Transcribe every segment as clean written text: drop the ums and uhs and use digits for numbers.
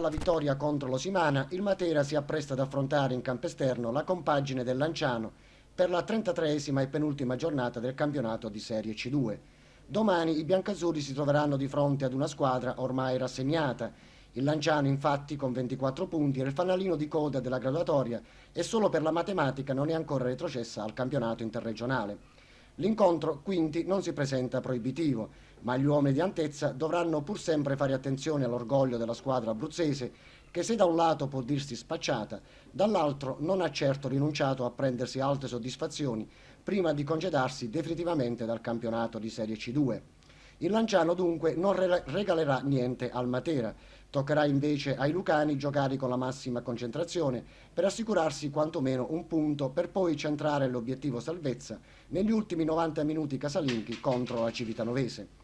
la vittoria contro l'Osimana, il Matera si appresta ad affrontare in campo esterno la compagine del Lanciano per la 33esima e penultima giornata del campionato di Serie C2. Domani i biancazzurri si troveranno di fronte ad una squadra ormai rassegnata. Il Lanciano, infatti, con 24 punti, è il fanalino di coda della graduatoria e solo per la matematica non è ancora retrocessa al campionato interregionale. L'incontro, quindi, non si presenta proibitivo, ma gli uomini di Antezza dovranno pur sempre fare attenzione all'orgoglio della squadra abruzzese, che se da un lato può dirsi spacciata, dall'altro non ha certo rinunciato a prendersi altre soddisfazioni prima di congedarsi definitivamente dal campionato di Serie C2. Il Lanciano dunque non regalerà niente al Matera, toccherà invece ai lucani giocare con la massima concentrazione per assicurarsi quantomeno un punto per poi centrare l'obiettivo salvezza negli ultimi 90 minuti casalinchi contro la Civitanovese.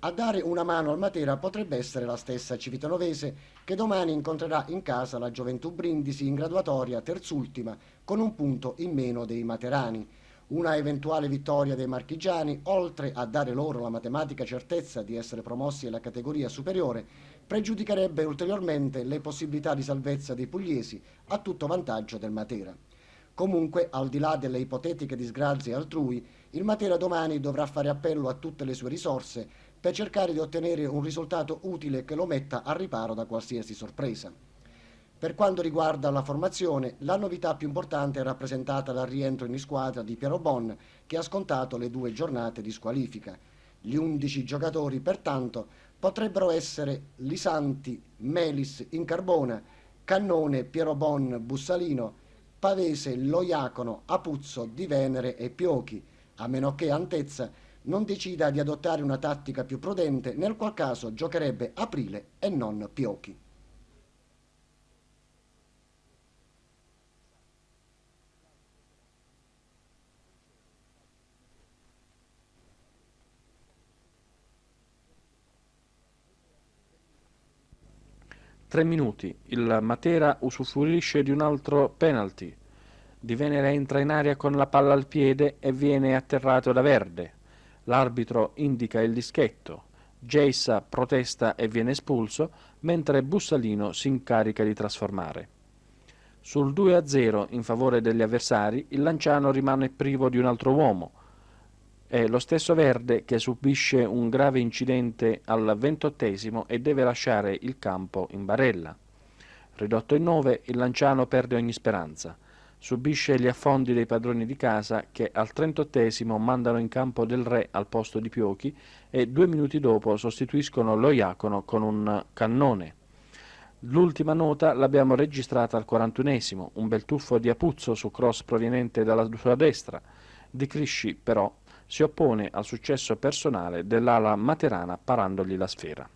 A dare una mano al Matera potrebbe essere la stessa Civitanovese che domani incontrerà in casa la Gioventù Brindisi in graduatoria terzultima con un punto in meno dei materani. Una eventuale vittoria dei marchigiani, oltre a dare loro la matematica certezza di essere promossi alla categoria superiore, pregiudicherebbe ulteriormente le possibilità di salvezza dei pugliesi a tutto vantaggio del Matera. Comunque, al di là delle ipotetiche disgrazie altrui, il Matera domani dovrà fare appello a tutte le sue risorse per cercare di ottenere un risultato utile che lo metta al riparo da qualsiasi sorpresa. Per quanto riguarda la formazione, la novità più importante è rappresentata dal rientro in squadra di Piero Bon, che ha scontato le 2 giornate di squalifica. Gli 11 giocatori, pertanto, potrebbero essere Lisanti, Melis, Incarbona, Cannone, Piero Bon, Bussalino, Pavese, Loiacono, Apuzzo, Di Venere e Piochi, a meno che Antezza non decida di adottare una tattica più prudente, nel qual caso giocherebbe Aprile e non Piochi. Tre minuti. Il Matera usufruisce di un altro penalty. Di Venere entra in aria con la palla al piede e viene atterrato da Verde. L'arbitro indica il dischetto. Geissa protesta e viene espulso, mentre Bussalino si incarica di trasformare. Sul 2-0 in favore degli avversari, il Lanciano rimane privo di un altro uomo. È lo stesso Verde che subisce un grave incidente al 28esimo e deve lasciare il campo in barella. Ridotto in 9, il Lanciano perde ogni speranza. Subisce gli affondi dei padroni di casa che al 38esimo mandano in campo Del Re al posto di Piochi e 2 minuti dopo sostituiscono Loiacono con un Cannone. L'ultima nota l'abbiamo registrata al 41esimo, un bel tuffo di Apuzzo su cross proveniente dalla sua destra. Di Crisci, però, si oppone al successo personale dell'ala materana parandogli la sfera.